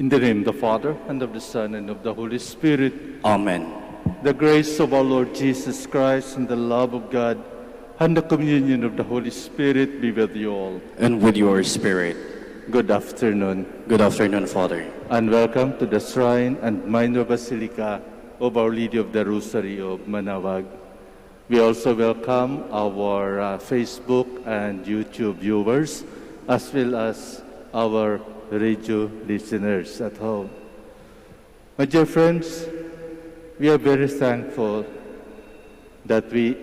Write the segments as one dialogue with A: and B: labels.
A: In the name of the Father, and of the Son, and of the Holy Spirit.
B: Amen.
A: The grace of our Lord Jesus Christ, and the love of God, and the communion of the Holy Spirit be with you all.
B: And with your spirit.
A: Good afternoon.
B: Good afternoon, Father.
A: And welcome to the Shrine and Minor Basilica of Our Lady of the Rosary of Manaoag. We also welcome our Facebook and YouTube viewers, as well as our radio listeners at home. My dear friends, we are very thankful that we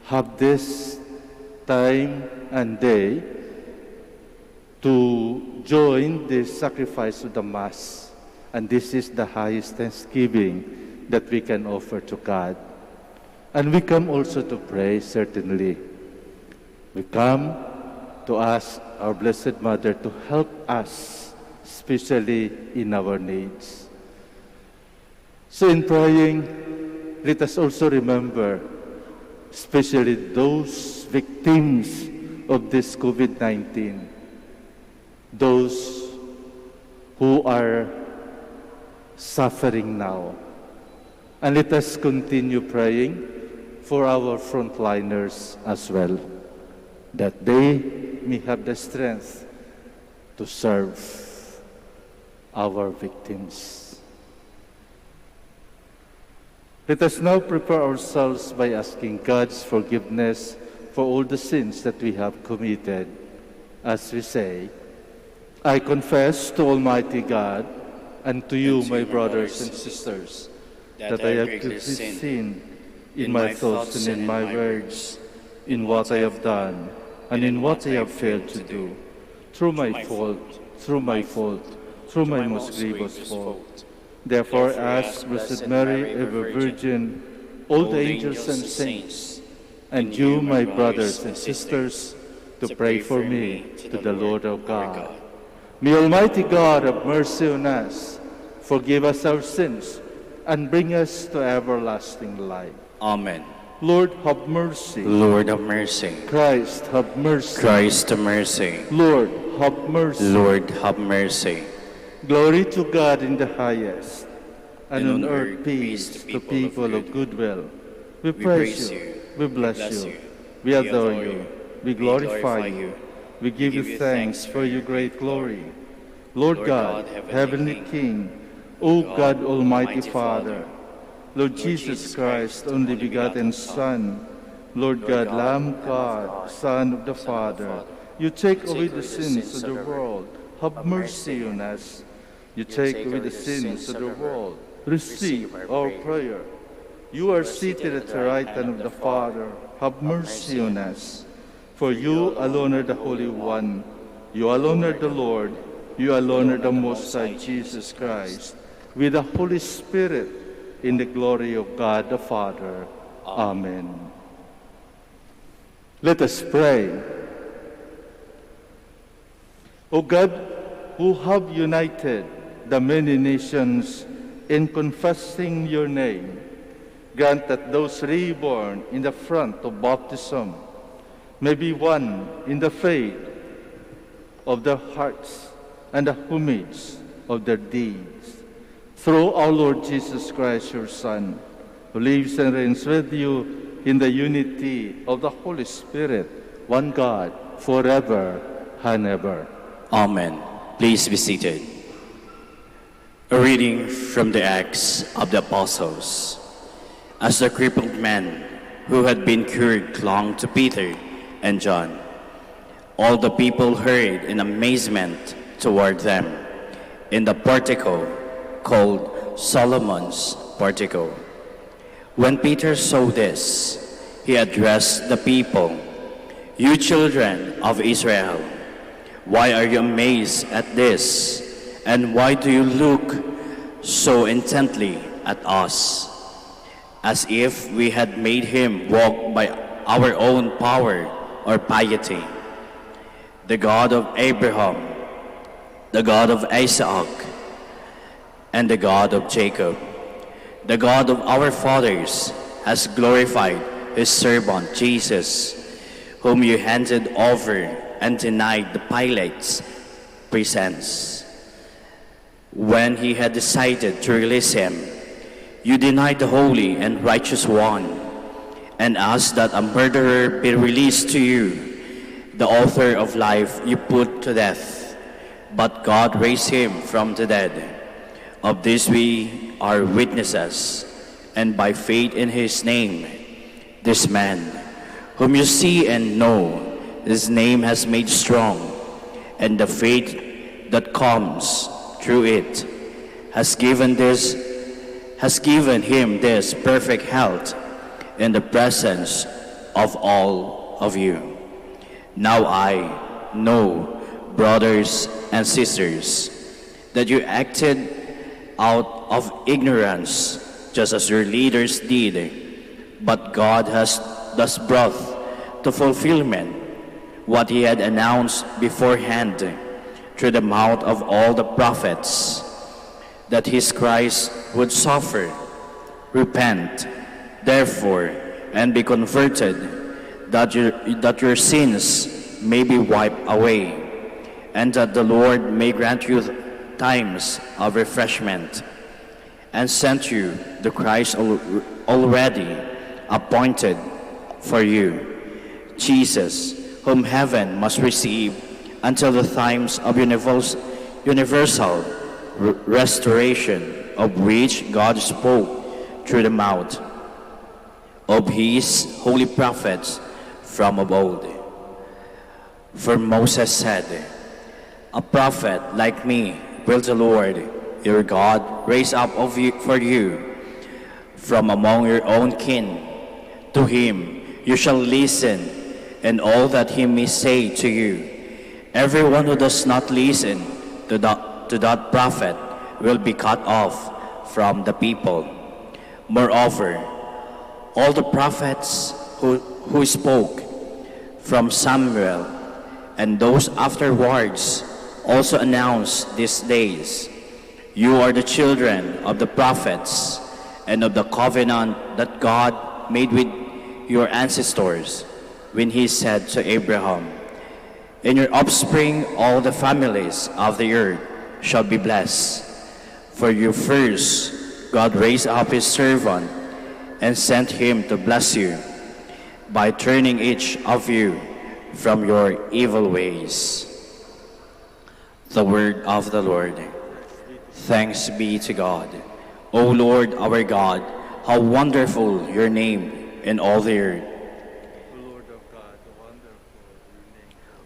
A: have this time and day to join the sacrifice of the Mass. And this is the highest thanksgiving that we can offer to God. And we come also to pray, certainly. We come to ask our Blessed Mother to help us, especially in our needs. So in praying, let us also remember, especially those victims of this COVID-19, those who are suffering now. And let us continue praying for our frontliners as well, that they may have the strength to serve our victims. Let us now prepare ourselves by asking God's forgiveness for all the sins that we have committed, as we say, I confess to Almighty God and to you, my brothers and sisters, that I have greatly sinned in my thoughts and in my words, in what I have done and in what I have failed to do, through my fault, through my most grievous fault. Therefore, ask Blessed Mary, ever Virgin, all the angels and saints, and you, my brothers and sisters, to pray for me to the Lord our God. May Almighty God have mercy on us, forgive us our sins, and bring us to everlasting life.
B: Amen.
A: Lord, have mercy.
B: Lord, have mercy.
A: Christ, have mercy.
B: Christ, have mercy.
A: Lord, have mercy.
B: Lord, have mercy.
A: Glory to God in the highest, and on earth peace to people of good will. We praise you, we bless you, we adore you, we glorify you, we give you thanks for your great glory. Lord God, Heavenly King, O God, Almighty Father, Lord Jesus Christ, only begotten Son, Lord God, Lamb of God, Son of the Father, you take away the sins of the world. Have mercy on us. You take away the sins of the world. Receive our prayer. You are seated at the right hand of the Father. Have mercy on us. For you alone are the Holy One. You alone are the Lord. You alone are the Most High Jesus Christ, with the Holy Spirit, in the glory of God the Father. Amen. Let us pray. O God, who have united the many nations in confessing your name, grant that those reborn in the font of baptism may be one in the faith of their hearts and the homage of their deeds. Through our Lord Jesus Christ, your Son, who lives and reigns with you in the unity of the Holy Spirit, one God, forever and ever.
B: Amen. Please be seated. A reading from the Acts of the Apostles. As the crippled man who had been cured clung to Peter and John, all the people hurried in amazement toward them in the portico called Solomon's portico. When Peter saw this, he addressed the people, "You children of Israel, why are you amazed at this? And why do you look so intently at us, as if we had made him walk by our own power or piety? The God of Abraham, the God of Isaac, and the God of Jacob, the God of our fathers, has glorified his servant Jesus, whom you handed over and denied the Pilate's presence. When he had decided to release him, you denied the Holy and Righteous One, and asked that a murderer be released to you. The author of life you put to death, but God raised him from the dead. Of this we are witnesses, and by faith in his name, this man, whom you see and know, his name has made strong, and the faith that comes through it has given him this perfect health in the presence of all of you. Now I know, brothers and sisters, that you acted out of ignorance, just as your leaders did, but God has thus brought to fulfillment what he had announced beforehand through the mouth of all the prophets, that his Christ would suffer. Repent, therefore, and be converted, that your sins may be wiped away, and that the Lord may grant you times of refreshment, and send you the Christ already appointed for you, Jesus, whom heaven must receive until the times of universal restoration, of which God spoke through the mouth of his holy prophets from of old. For Moses said, "A prophet like me will the Lord your God raise up for you from among your own kin. To him you shall listen, and all that he may say to you. Everyone who does not listen to that prophet will be cut off from the people." Moreover, all the prophets who spoke from Samuel and those afterwards also announced these days. You are the children of the prophets and of the covenant that God made with your ancestors when he said to Abraham, "In your offspring all the families of the earth shall be blessed." For you first God raised up his servant and sent him to bless you by turning each of you from your evil ways. The word of the Lord. Thanks be to God. O Lord our God, how wonderful your name in all the earth.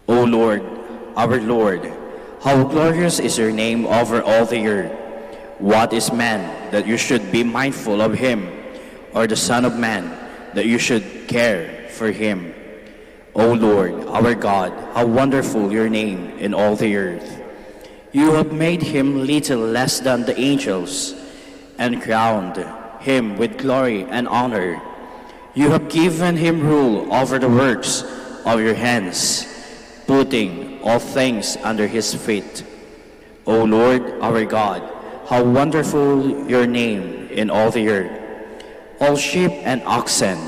B: O Lord, our Lord, how glorious is your name over all the earth. What is man that you should be mindful of him, or the Son of Man that you should care for him? O Lord, our God, how wonderful your name in all the earth. You have made him little less than the angels, and crowned him with glory and honor. You have given him rule over the works of your hands, putting all things under his feet. O Lord, our God, how wonderful your name in all the earth. All sheep and oxen,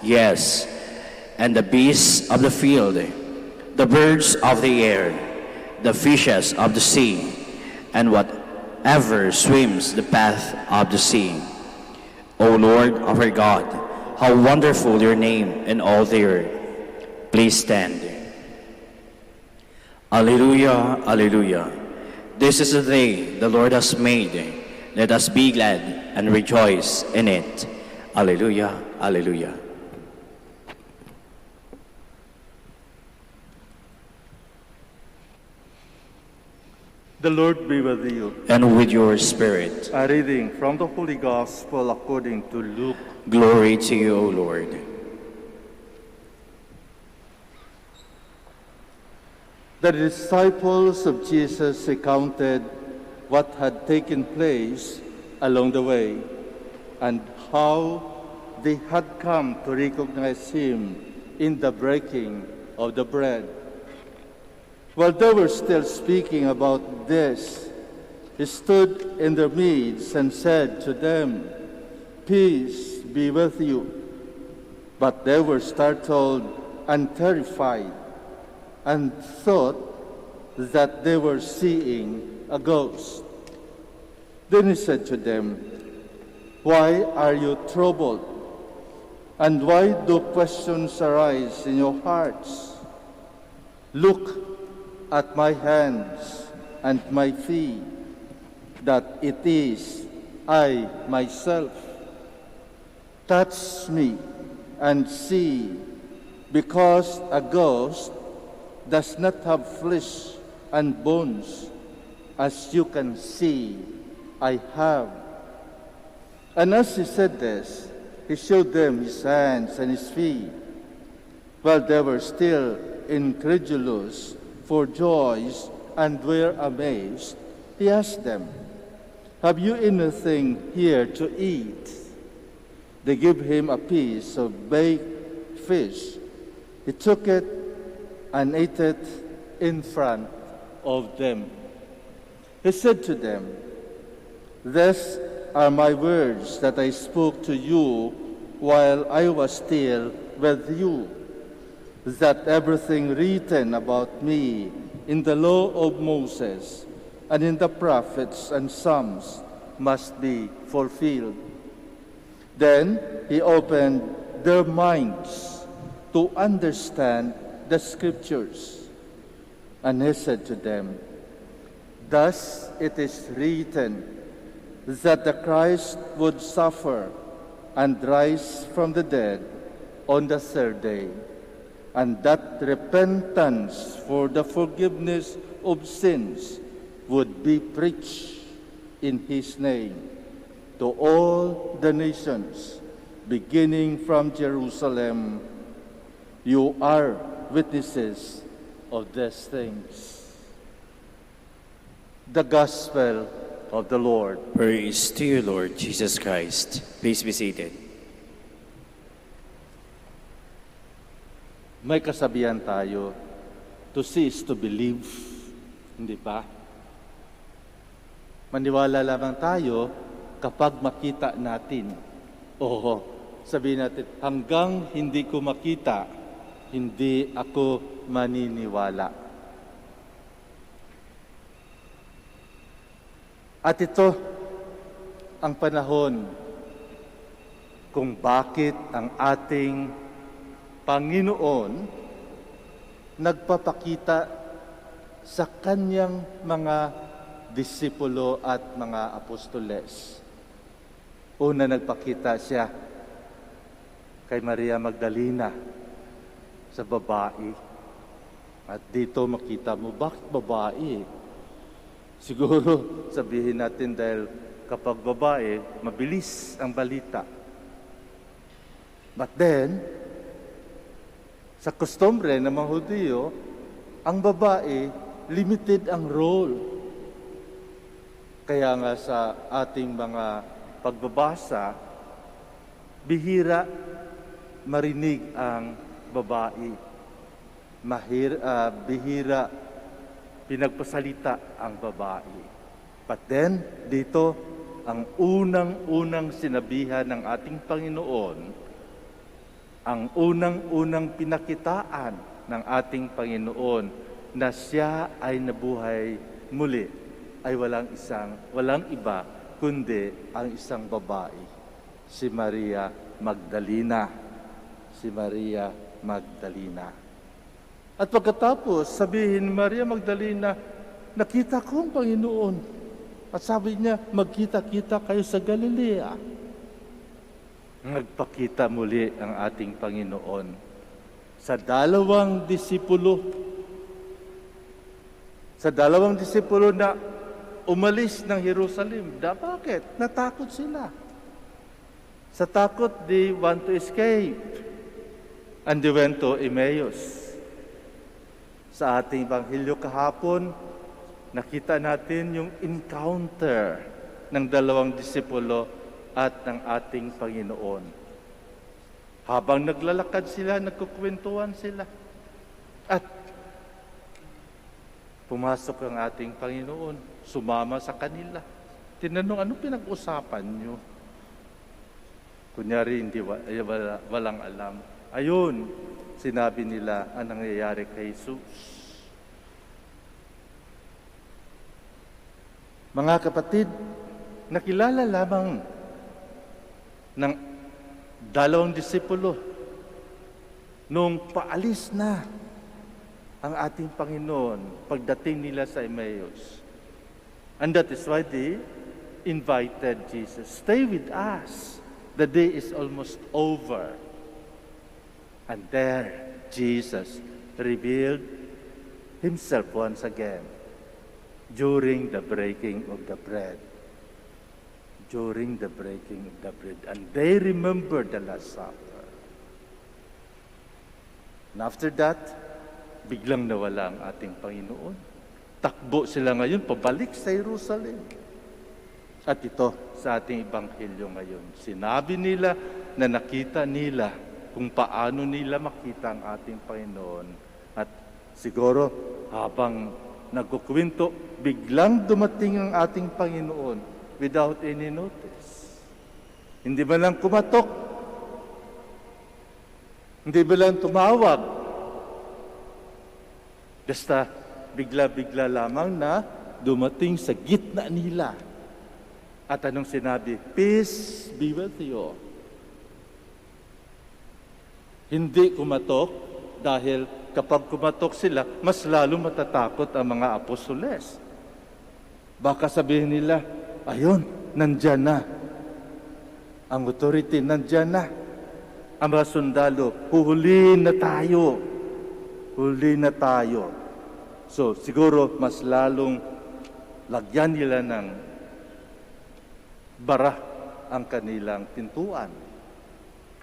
B: yes, and the beasts of the field, the birds of the air, the fishes of the sea, and whatever swims the path of the sea. O Lord, our God, how wonderful your name in all the earth. Please stand. Alleluia, alleluia. This is the day the Lord has made. Let us be glad and rejoice in it. Alleluia, alleluia.
A: The Lord be with you.
B: And with your spirit.
A: A reading from the Holy Gospel according to Luke.
B: Glory to you, O Lord.
A: The disciples of Jesus recounted what had taken place along the way and how they had come to recognize him in the breaking of the bread. While they were still speaking about this, he stood in their midst and said to them, "Peace be with you." But they were startled and terrified and thought that they were seeing a ghost. Then he said to them, "Why are you troubled? And why do questions arise in your hearts? Look at my hands and my feet, that it is I myself. Touch me and see, because a ghost does not have flesh and bones, as you can see I have." And as he said this, he showed them his hands and his feet. While they were still incredulous for joys and were amazed, he asked them, "Have you anything here to eat?" They gave him a piece of baked fish. He took it and ate it in front of them. He said to them, "These are my words that I spoke to you while I was still with you, that everything written about me in the law of Moses and in the prophets and Psalms must be fulfilled." Then he opened their minds to understand the Scriptures. And he said to them, "Thus it is written, that the Christ would suffer and rise from the dead on the third day, and that repentance for the forgiveness of sins would be preached in his name to all the nations, beginning from Jerusalem. You are witnesses of these things." The Gospel of the Lord.
B: Praise to you, Lord Jesus Christ. Please be seated.
A: May kasabihan tayo, to see is to believe. Hindi ba? Maniwala lamang tayo kapag makita natin. Oo, sabihin natin, hanggang hindi ko makita, hindi ako maniniwala. At ito ang panahon kung bakit ang ating Panginoon nagpapakita sa kanyang mga disipulo at mga apostoles. Una, nagpakita siya kay Maria Magdalena sa babae. At dito makita mo, bakit babae? Siguro sabihin natin dahil kapag babae, mabilis ang balita. But then, sa kustombre ng mga Hudyo, ang babae, limited ang role. Kaya nga sa ating mga pagbabasa, bihira marinig ang babae. Bihira pinagpasalita ang babae. But then, dito, ang unang-unang sinabihan ng ating Panginoon, ang unang-unang pinakitaan ng ating Panginoon na siya ay nabuhay muli, ay walang iba kundi ang isang babae, si Maria Magdalena. Si Maria Magdalena. At pagkatapos, sabihin ni Maria Magdalena, nakita ko ang Panginoon. At sabi niya, magkita-kita kayo sa Galilea. Nagpakita muli ang ating Panginoon sa dalawang disipulo. Sa dalawang disipulo na umalis ng Jerusalem. Bakit? Natakot sila. Sa takot, they want to escape. And they went to Emmaus. Sa ating Ebanghelyo kahapon, nakita natin yung encounter ng dalawang disipulo at ng ating Panginoon. Habang naglalakad sila, nagkukwentuhan sila. At pumasok ang ating Panginoon, sumama sa kanila. Tinanong, ano pinag-usapan nyo? Kunyari, walang alam. Ayun, sinabi nila ang nangyayari kay Jesus. Mga kapatid, nakilala lamang ng 2 disipulo nung paalis na ang ating Panginoon pagdating nila sa Emmaus. And that is why they invited Jesus, "Stay with us. The day is almost over." And there, Jesus revealed himself once again during the breaking of the bread. During the breaking of the bread. And they remembered the Last Supper. And after that, biglang nawala ang ating Panginoon. Takbo sila ngayon, pabalik sa Jerusalem. At ito, sa ating Ebanghelyo ngayon, sinabi nila na nakita nila kung paano nila makita ang ating Panginoon. At siguro, habang nagkukwento, biglang dumating ang ating Panginoon without any notice. Hindi ba lang kumatok? Hindi ba lang tumawag? Basta bigla-bigla lamang na dumating sa gitna nila. At anong sinabi? "Peace be with you." Hindi kumatok dahil kapag kumatok sila, mas lalo matatakot ang mga apostoles. Baka sabihin nila, ayun, nandyan na. Ang authority, nandyan na. Ang mga sundalo, huli na tayo. Huli na tayo. So, siguro, mas lalong lagyan nila ng bara ang kanilang pintuan.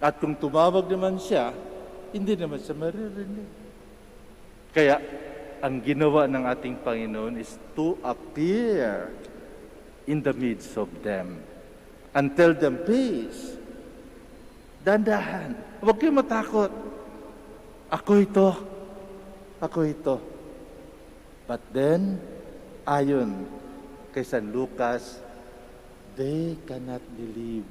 A: At kung tumawag naman siya, hindi naman siya maririnig. Kaya, ang ginawa ng ating Panginoon is to appear in the midst of them and tell them, "Peace. Dandahan. Huwag kayo matakot. Ako ito. Ako ito." But then, ayon kay San Lucas, they cannot believe.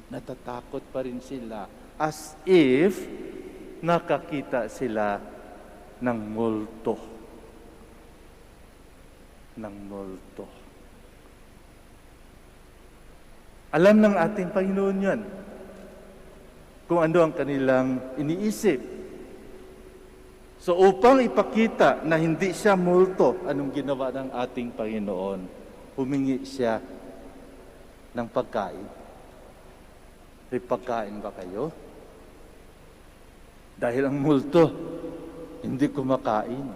A: Natatakot pa rin sila as if nakakita sila ng multo. Ng multo. Alam ng ating Panginoon yan kung ano ang kanilang iniisip. So upang ipakita na hindi siya multo, anong ginawa ng ating Panginoon? Humingi siya ng pagkain. May pagkain ba kayo? Dahil ang multo, hindi kumakain.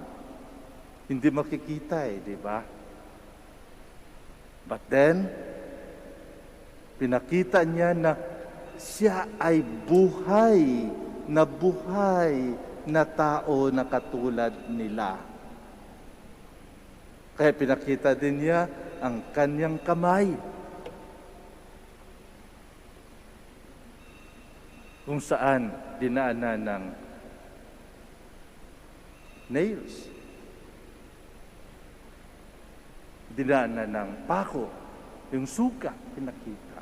A: Hindi makikita di ba? But then, pinakita niya na siya ay buhay na tao na katulad nila. Kaya pinakita din niya ang kanyang kamay. Kung saan dinaanan ng nails. Dinaanan ng pako. Yung suka, pinakita.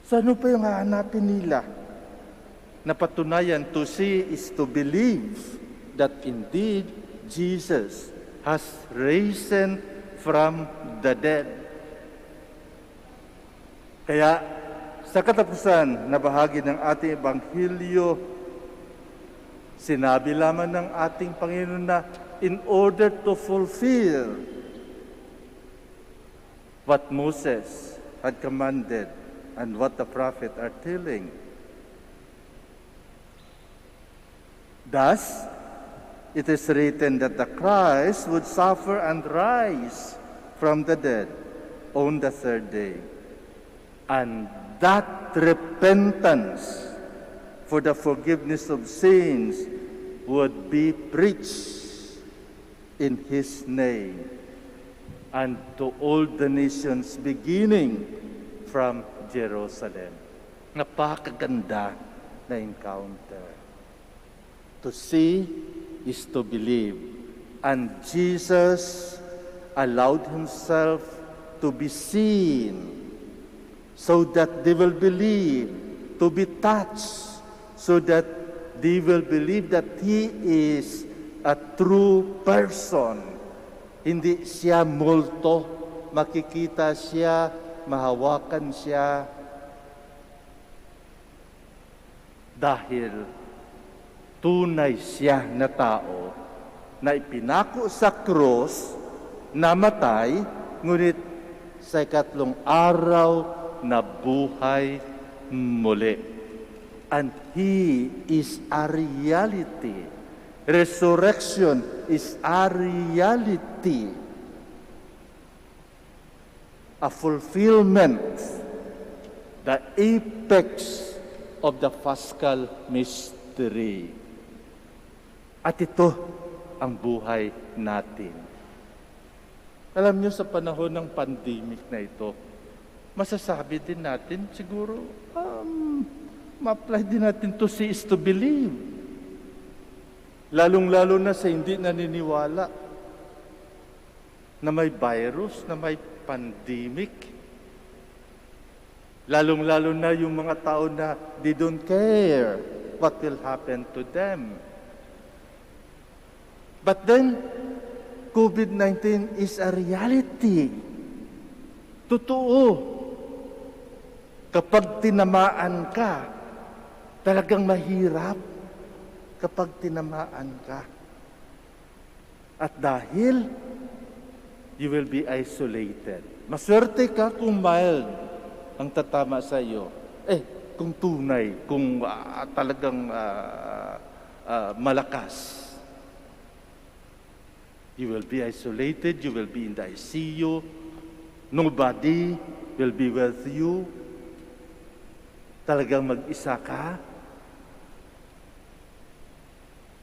A: So ano pa yung hahanapin nila? Napatunayan, to see is to believe that indeed Jesus has risen from the dead. Kaya sa katapusan na bahagi ng ating Ebanghelyo, sinabi lamang ng ating Panginoon na in order to fulfill what Moses had commanded and what the prophet are telling. Thus, it is written that the Christ would suffer and rise from the dead on the third day. And that repentance for the forgiveness of sins would be preached in His name and to all the nations beginning from Jerusalem. Napakaganda na encounter. To see is to believe. And Jesus allowed Himself to be seen so that they will believe, to be touched, so that they will believe that He is a true person. Hindi siya multo makikita siya, mahawakan siya, dahil tunay siya na tao na ipinako sa krus, namatay, ngunit sa ikatlong araw nabuhay muli. And He is a reality. Resurrection is a reality. A fulfillment, the apex of the Paschal mystery. At ito ang buhay natin. Alam niyo, sa panahon ng pandemic na ito, masasabi din natin, siguro, ma-apply din natin to see is to believe. Lalong-lalo na sa hindi naniniwala na may virus, na may pandemic. Lalong-lalo na yung mga tao na they don't care what will happen to them. But then, COVID-19 is a reality. Totoo. Kapag tinamaan ka, talagang mahirap kapag tinamaan ka. At dahil, you will be isolated. Maswerte ka kung mild ang tatama sa iyo. Kung tunay, kung talagang malakas. You will be isolated, you will be in the ICU, nobody will be with you. Talagang mag-isa ka.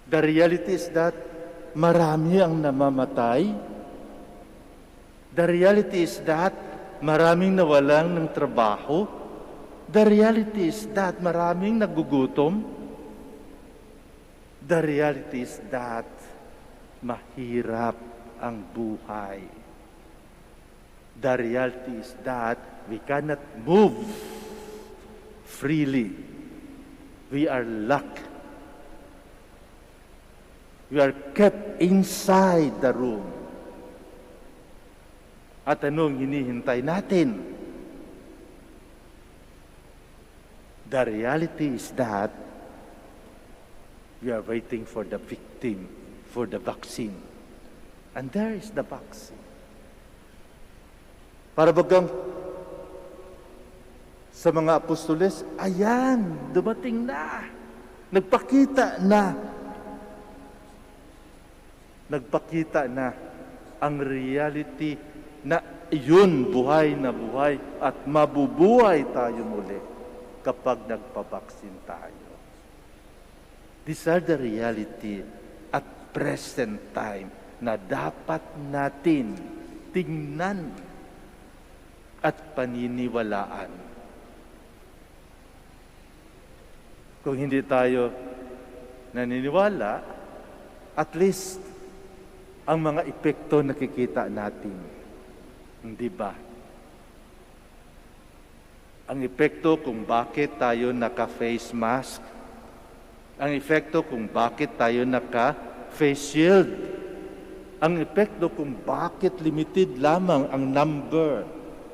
A: The reality is that marami ang namamatay. The reality is that maraming nawalan ng trabaho. The reality is that maraming nagugutom. The reality is that mahirap ang buhay. The reality is that we cannot move freely. We are locked. We are kept inside the room. At anong hinihintay natin? The reality is that we are waiting for the victim, for the vaccine. And there is the vaccine. Para bagang sa mga apostoles, ayan, dumating na. Nagpakita na. Nagpakita na ang reality na yun, buhay na buhay at mabubuhay tayo muli kapag nagpabaksin tayo. These are the reality at present time na dapat natin tingnan at paniniwalaan. Kung hindi tayo naniniwala, at least ang mga epekto nakikita natin. Hindi ba? Ang epekto kung bakit tayo naka-face mask, ang epekto kung bakit tayo naka-face shield, ang epekto kung bakit limited lamang ang number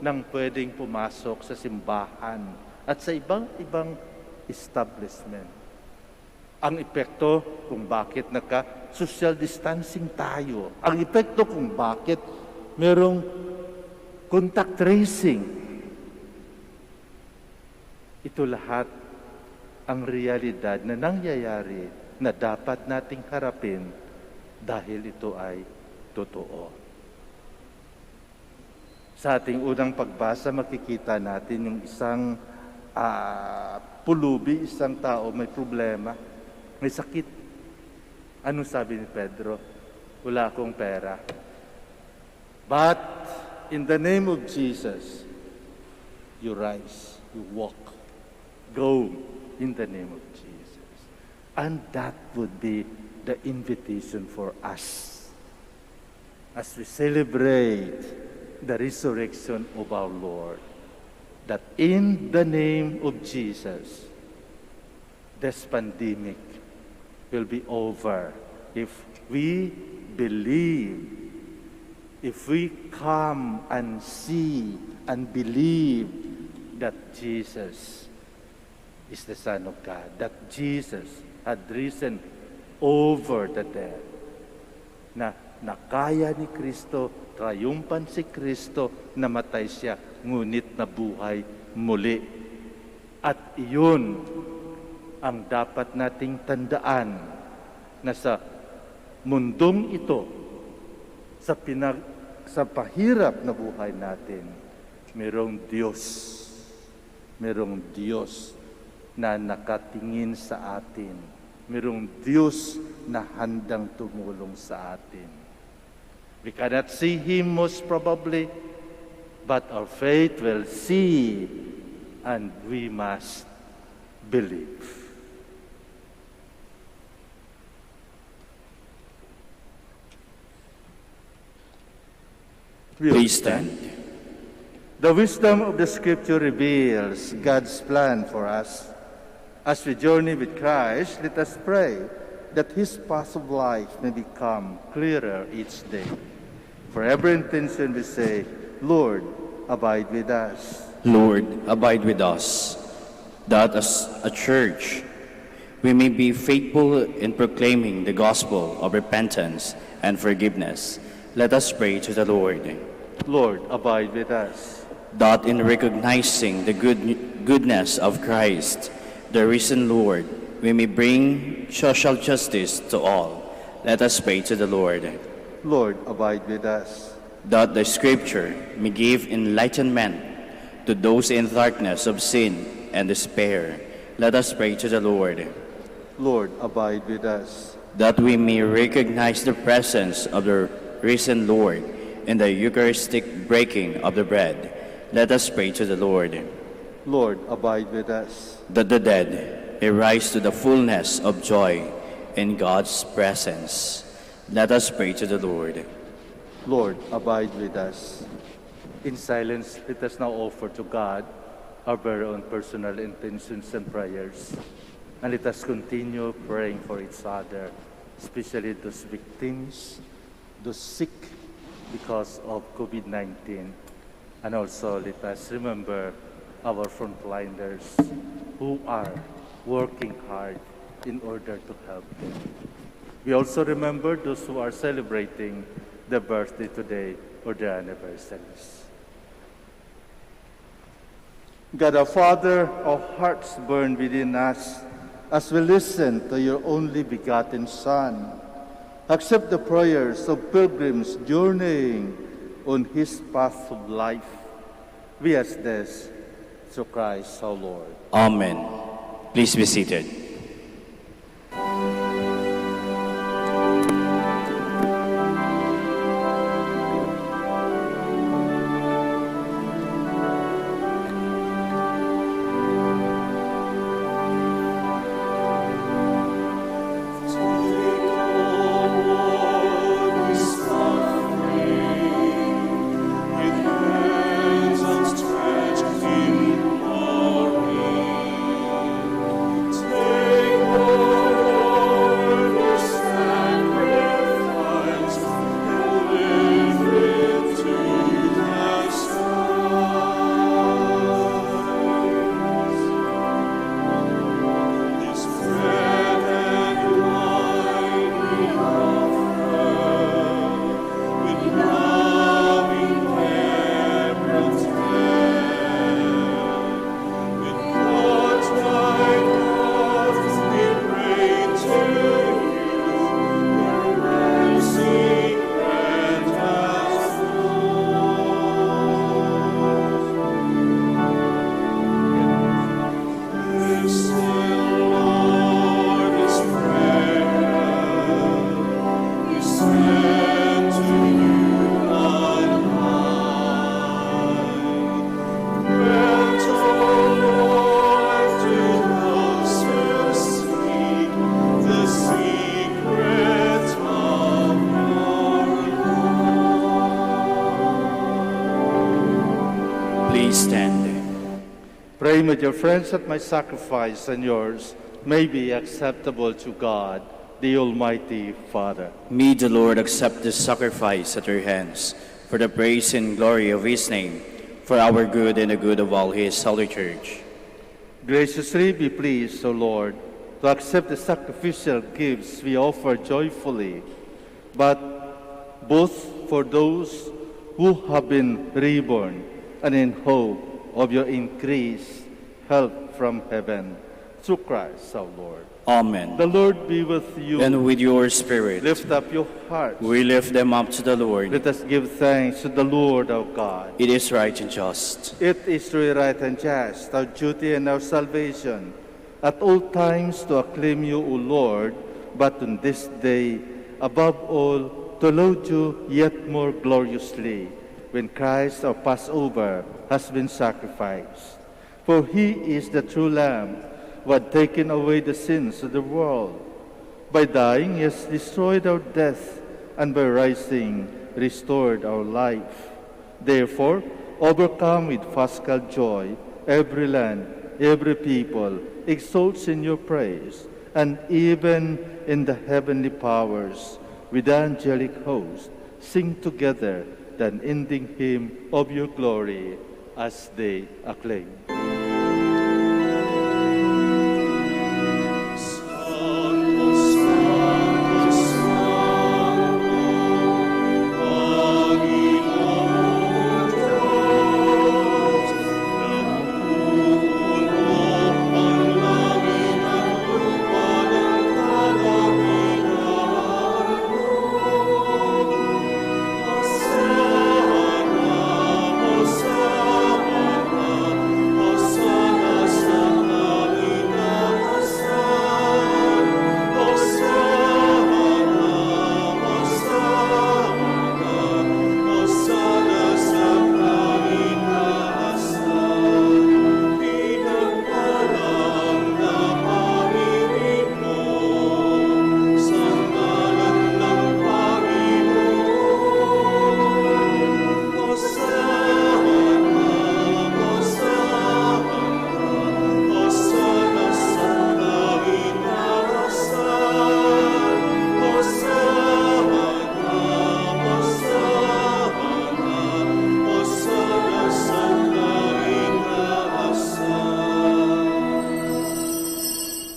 A: ng pwedeng pumasok sa simbahan at sa ibang establishment. Ang epekto kung bakit naka-social distancing tayo. Ang epekto kung bakit merong contact tracing. Ito lahat ang realidad na nangyayari na dapat nating harapin dahil ito ay totoo. Sa ating unang pagbasa, makikita natin yung isang pulubi, isang tao may problema, may sakit. Anong sabi ni Pedro? Wala akong pera. But in the name of Jesus, you rise, you walk, go in the name of Jesus. And that would be the invitation for us as we celebrate the resurrection of our Lord, that in the name of Jesus, this pandemic will be over if we believe if we come and see and believe that Jesus is the Son of God, that Jesus had risen over the dead, na nakaya ni Kristo, triumphant si Kristo, namatay siya, ngunit nabuhay muli. At iyon ang dapat nating tandaan na sa mundong ito, sa pahirap na buhay natin, merong Diyos na nakatingin sa atin. Merong Diyos na handang tumulong sa atin. We cannot see Him most probably, but our faith will see, and we must believe.
B: Please stand.
A: The wisdom of the Scripture reveals God's plan for us. As we journey with Christ, let us pray that His path of life may become clearer each day. For every intention we say, Lord, abide with us.
B: Lord, abide with us, that as a church we may be faithful in proclaiming the gospel of repentance and forgiveness. Let us pray to the Lord.
A: Lord, abide with us.
B: That in recognizing the goodness of Christ, the risen Lord, we may bring social justice to all. Let us pray to the Lord.
A: Lord, abide with us.
B: That the Scripture may give enlightenment to those in darkness of sin and despair. Let us pray to the Lord.
A: Lord, abide with us.
B: That we may recognize the presence of the risen Lord in the Eucharistic breaking of the bread. Let us pray to the Lord.
A: Lord, abide with us.
B: That the dead may rise to the fullness of joy in God's presence. Let us pray to the Lord.
A: Lord, abide with us. In silence, let us now offer to God our very own personal intentions and prayers. And let us continue praying for each other, especially those victims, those sick because of COVID-19. And also let us remember our frontliners who are working hard in order to help them. We also remember those who are celebrating their birthday today or their anniversaries. God our Father, our hearts burn within us as we listen to your only begotten Son. Accept the prayers of pilgrims journeying on his path of life. We ask this through Christ our Lord.
B: Amen. Please be seated.
A: Pray with your friends that my sacrifice and yours may be acceptable to God, the Almighty Father.
B: May the Lord accept this sacrifice at your hands for the praise and glory of his name, for our good and the good of all his holy church.
A: Graciously be pleased, O Lord, to accept the sacrificial gifts we offer joyfully, but both for those who have been reborn and in hope of your increased help from heaven, through Christ our Lord.
B: Amen.
A: The Lord be with you.
B: And with your spirit.
A: Lift up your hearts.
B: We lift them up to the Lord.
A: Let us give thanks to the Lord our God.
B: It is right and just.
A: It is truly right and just, our duty and our salvation, at all times to acclaim you, O Lord, but on this day, above all, to laud you yet more gloriously, when Christ our Passover has been sacrificed. For he is the true Lamb who had taken away the sins of the world. By dying, he has destroyed our death, and by rising, restored our life. Therefore, overcome with paschal joy, every land, every people exalts in your praise, and even in the heavenly powers, with the angelic host, sing together the unending hymn of your glory as they acclaim.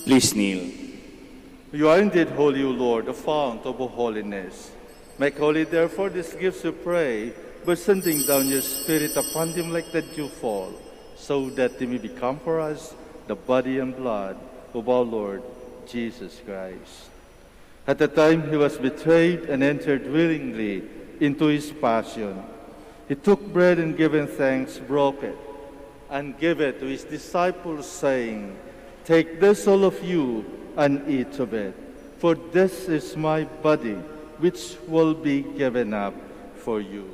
B: Please kneel.
A: You are indeed holy, O Lord, the fount of all holiness. Make holy, therefore, these gifts, we pray, by sending down your Spirit upon them like the dewfall, so that they may become for us the body and blood of our Lord Jesus Christ. At the time he was betrayed and entered willingly into his passion, he took bread and giving thanks, broke it, and gave it to his disciples, saying, "Take this, all of you, and eat of it, for this is my body, which will be given up for you."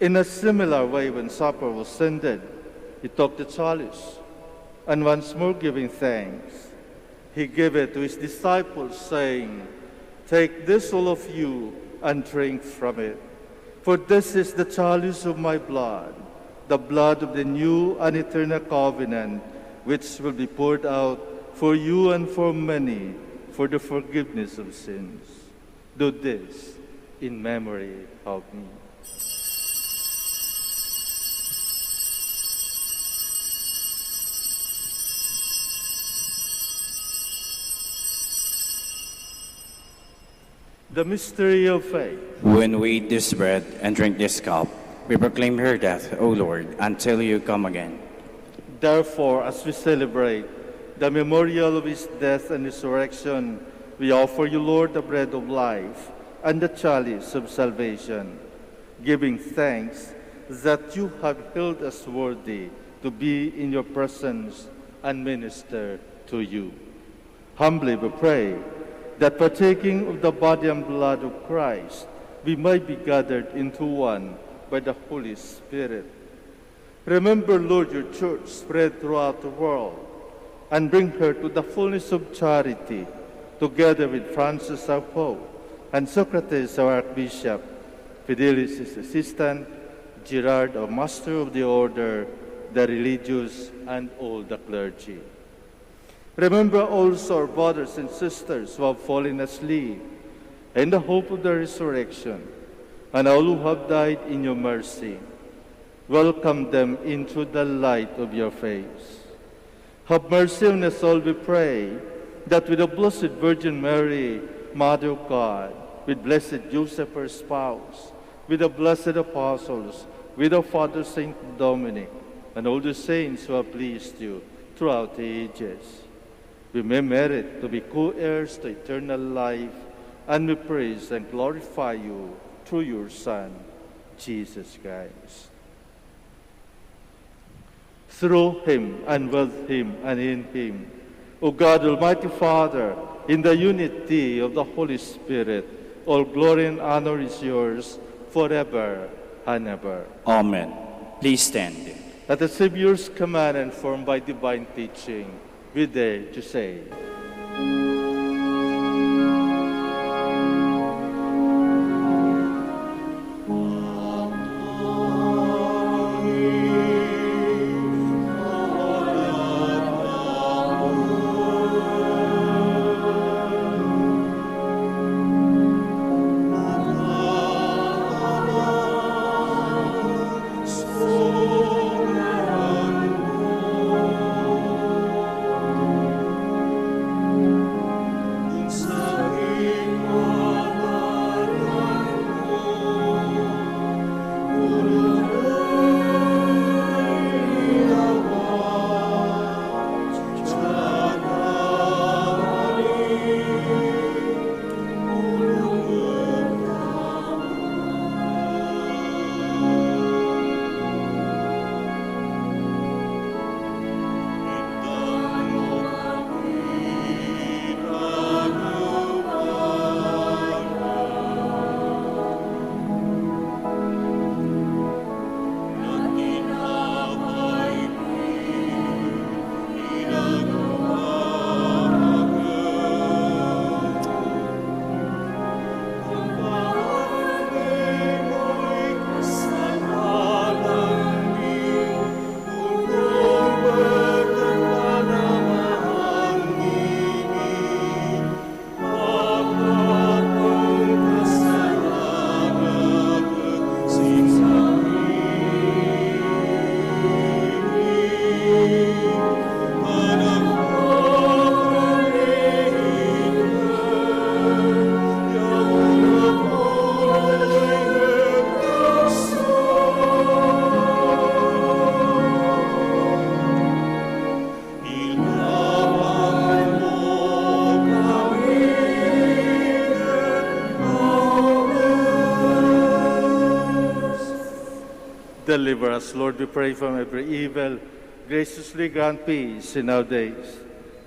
A: In a similar way, when supper was ended, he took the chalice, and once more giving thanks, he gave it to his disciples, saying, "Take this, all of you, and drink from it. For this is the chalice of my blood, the blood of the new and eternal covenant, which will be poured out for you and for many for the forgiveness of sins. Do this in memory of me." The mystery of faith.
B: When we eat this bread and drink this cup, we proclaim your death, O Lord, until you come again.
A: Therefore, as we celebrate the memorial of his death and resurrection, we offer you, Lord, the bread of life and the chalice of salvation, giving thanks that you have held us worthy to be in your presence and minister to you. Humbly we pray that partaking of the body and blood of Christ, we might be gathered into one by the Holy Spirit. Remember, Lord, your church spread throughout the world, and bring her to the fullness of charity, together with Francis our Pope, and Socrates, our Archbishop, Fidelis, his assistant, Gerard, our Master of the Order, the religious, and all the clergy. Remember also our brothers and sisters who have fallen asleep in the hope of the resurrection, and all who have died in your mercy. Welcome them into the light of your face. Have mercy on us all, we pray, that with the Blessed Virgin Mary, Mother of God, with Blessed Joseph, her spouse, with the blessed apostles, with our Father Saint Dominic, and all the saints who have pleased you throughout the ages, we may merit to be co-heirs to eternal life, and we praise and glorify you through your Son, Jesus Christ. Through him, and with him, and in him, O God, Almighty Father, in the unity of the Holy Spirit, all glory and honor is yours forever and ever.
B: Amen. Please stand.
A: At the Savior's command and formed by divine teaching, we dare to say, deliver us, Lord, we pray, from every evil. Graciously grant peace in our days,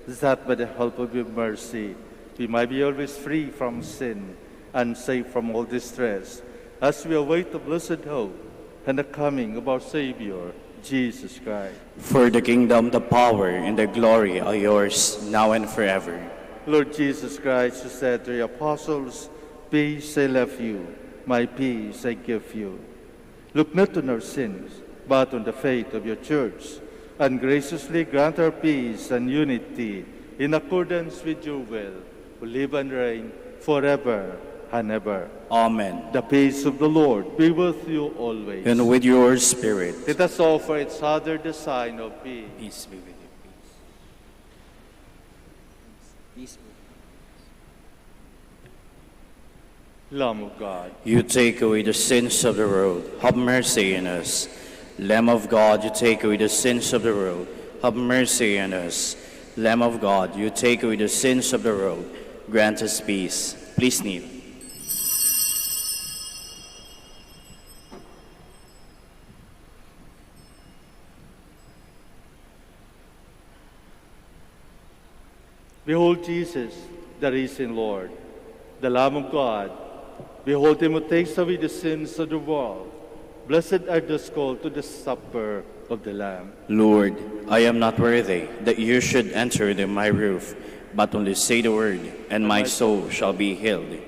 A: that by the help of your mercy we might be always free from sin and safe from all distress, as we await the blessed hope and the coming of our Savior, Jesus Christ.
B: For the kingdom, the power, and the glory are yours, now and forever.
A: Lord Jesus Christ, who said to your apostles, "Peace I left you, my peace I give you." Look not on our sins, but on the faith of your church, and graciously grant our peace and unity in accordance with your will, who live and reign forever and ever.
B: Amen.
A: The peace of the Lord be with you always.
B: And with your spirit.
A: Let us offer each other the sign of peace.
B: Peace be with you. Peace be with you.
A: Lamb of God,
B: You take away the sins of the world. Have mercy on us. Lamb of God, you take away the sins of the world. Have mercy on us. Lamb of God, you take away the sins of the world. Grant us peace. Please kneel.
A: behold Jesus, the risen Lord, the Lamb of God. Behold him who takes away the sins of the world. Blessed are those called to the supper of the Lamb.
B: Lord, I am not worthy that you should enter under my roof, but only say the word, and my soul shall be healed.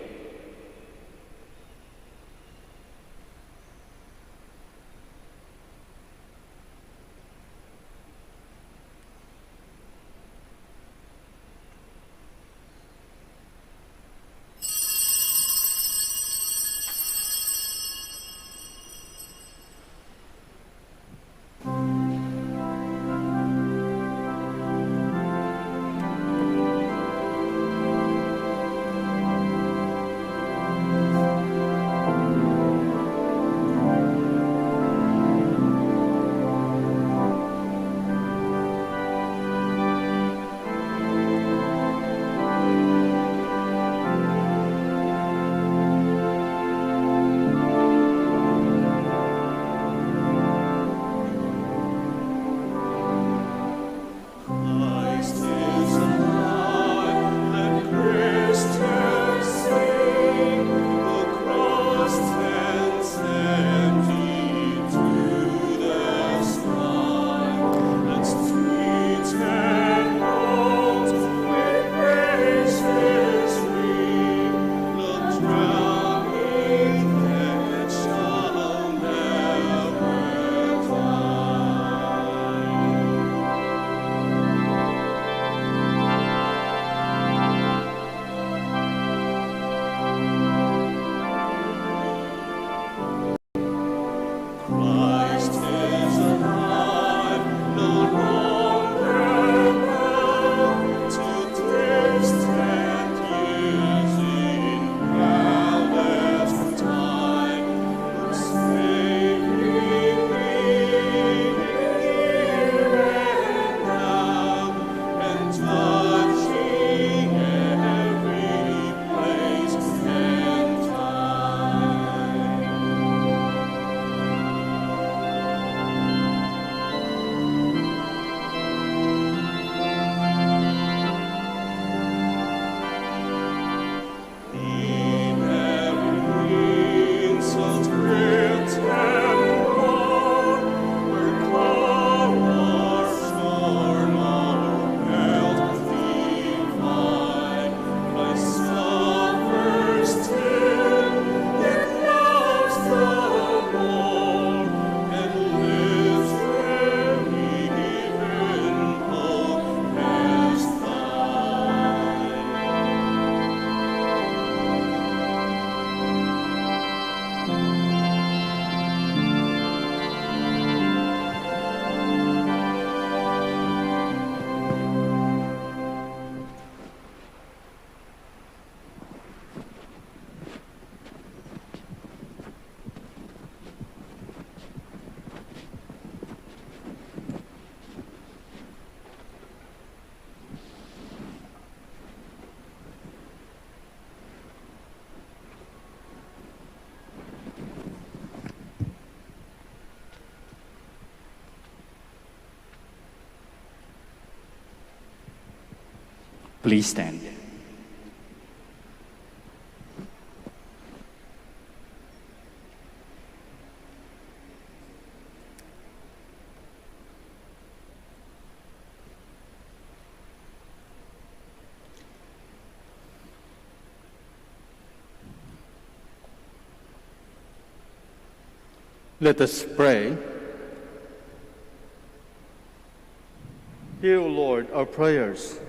B: Please stand.
A: Let us pray. Hear, O Lord, our prayers,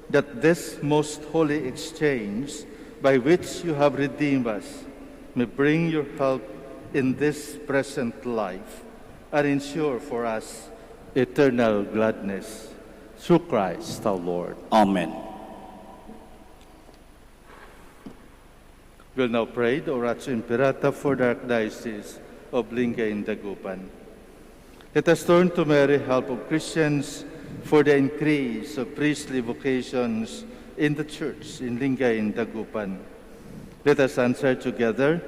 A: that this most holy exchange by which you have redeemed us may bring your help in this present life and ensure for us eternal gladness. Through Christ our Lord.
B: Amen.
A: We'll now pray the Oratio Imperata for the Archdiocese of Lingay and Dagupan. Let us turn to Mary, help of Christians, for the increase of priestly vocations in the Church in Lingay and Dagupan. Let us answer together,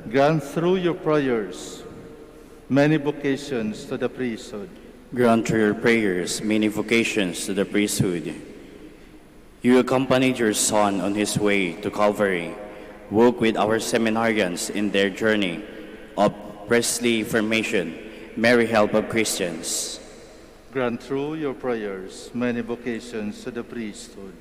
A: grant through your prayers many vocations to the priesthood.
B: Grant through your prayers many vocations to the priesthood. You accompanied your Son on his way to Calvary. Walk with our seminarians in their journey of priestly formation. Mary, help of Christians.
A: Grant through your prayers many vocations to the priesthood.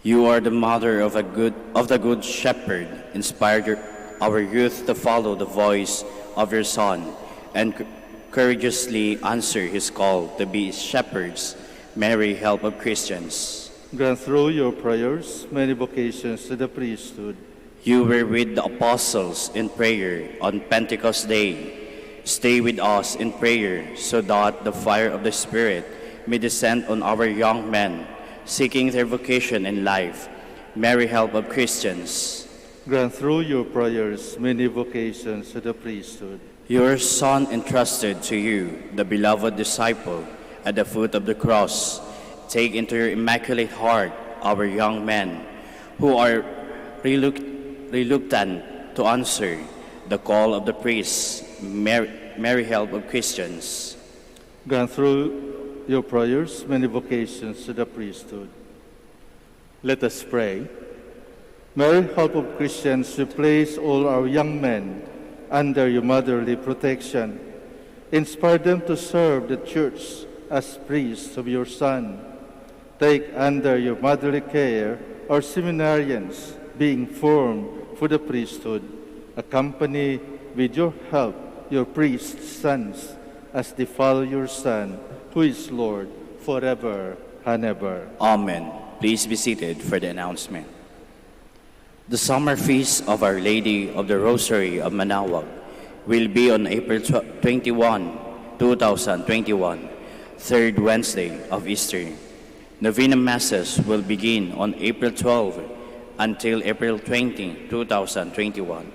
B: You are the mother of the good shepherd. Inspire our youth to follow the voice of your Son and courageously answer his call to be shepherds. Mary, help of Christians.
A: Grant through your prayers many vocations to the priesthood.
B: You were with the apostles in prayer on Pentecost Day. Stay with us in prayer so that the fire of the Spirit may descend on our young men seeking their vocation in life. Mary, help of Christians.
A: Grant through your prayers many vocations to the priesthood.
B: Your Son entrusted to you, the beloved disciple, at the foot of the cross. Take into your immaculate heart our young men who are reluctant to answer the call of the priests. Mary, help of Christians.
A: Grant through your prayers many vocations to the priesthood. Let us pray. Mary, help of Christians, we place all our young men under your motherly protection. Inspire them to serve the Church as priests of your Son. Take under your motherly care our seminarians being formed for the priesthood. Accompany with your help your priest's sons as they follow your Son, who is Lord forever and ever.
B: Amen. Please be seated for the announcement. The summer feast of Our Lady of the Rosary of Manaoag will be on April 21, 2021, third Wednesday of Easter. Novena Masses will begin on April 12 until April 20, 2021.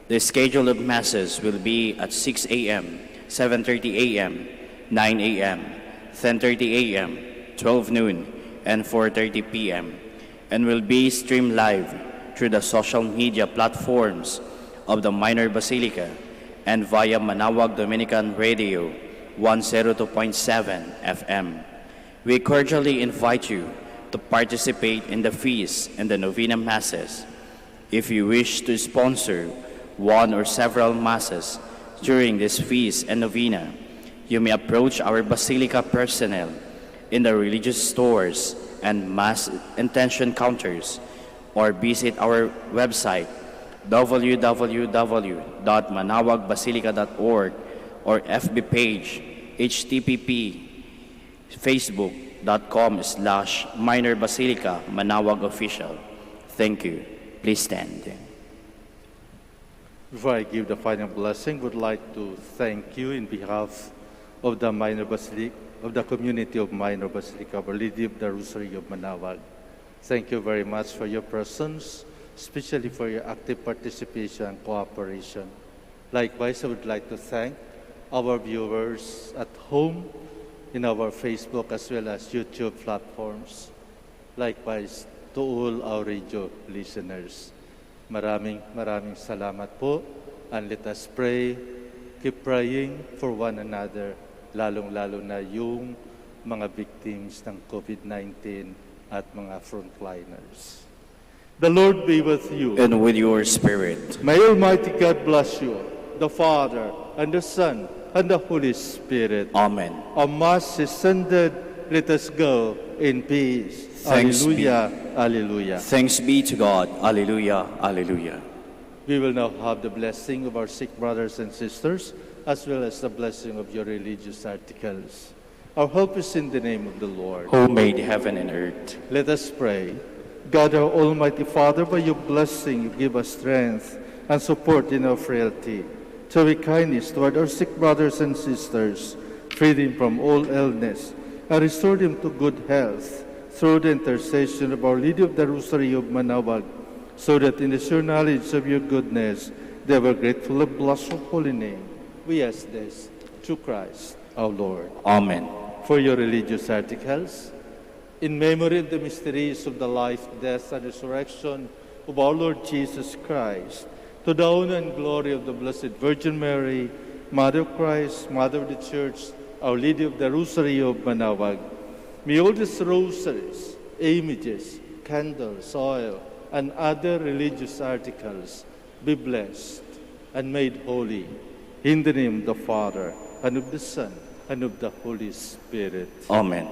B: The schedule of Masses will be at 6 a.m., 7:30 a.m., 9 a.m., 10:30 a.m., 12 noon, and 4:30 p.m., and will be streamed live through the social media platforms of the Minor Basilica and via Manaoag Dominican Radio 102.7 FM. We cordially invite you to participate in the feast and the Novena Masses. If you wish to sponsor one or several Masses during this feast and novena, you may approach our Basilica personnel in the religious stores and Mass intention counters, or visit our website www.manawagbasilica.org or FB page http://facebook.com/Minor Basilica Manaoag Official. Thank you. Please stand.
A: Before I give the final blessing, would like to thank you in behalf of the Minor Basilica, of the community of Minor Basilica, Our Lady of the Rosary of Manaoag. Thank you very much for your presence, especially for your active participation and cooperation. Likewise, I would like to thank our viewers at home in our Facebook as well as YouTube platforms. Likewise, to all our radio listeners. Maraming salamat po. And let us pray, keep praying for one another, lalong-lalo na yung mga victims ng COVID-19 at mga frontliners. The Lord be with you.
B: And with your spirit.
A: May Almighty God bless you, the Father, and the Son, and the Holy Spirit.
B: Amen.
A: Our Mass is ended. Let us go in peace.
B: Thanks
A: Alleluia, alleluia.
B: Thanks be to God. Alleluia, alleluia.
A: We will now have the blessing of our sick brothers and sisters, as well as the blessing of your religious articles. Our help is in the name of the Lord,
B: Who made heaven and earth.
A: Let us pray. God, our Almighty Father, by your blessing, you give us strength and support in our frailty. Show kindness toward our sick brothers and sisters, free them from all illness, and restore them to good health through the intercession of Our Lady of the Rosary of Manaoag, so that in the sure knowledge of your goodness, they were grateful and bless your holy name. We ask this through Christ our Lord.
B: Amen.
A: For your religious articles, in memory of the mysteries of the life, death, and resurrection of our Lord Jesus Christ, to the honor and glory of the Blessed Virgin Mary, Mother of Christ, Mother of the Church, Our Lady of the Rosary of Manaoag, may all these rosaries, images, candles, oil, and other religious articles be blessed and made holy. In the name of the Father, and of the Son, and of the Holy Spirit.
B: Amen.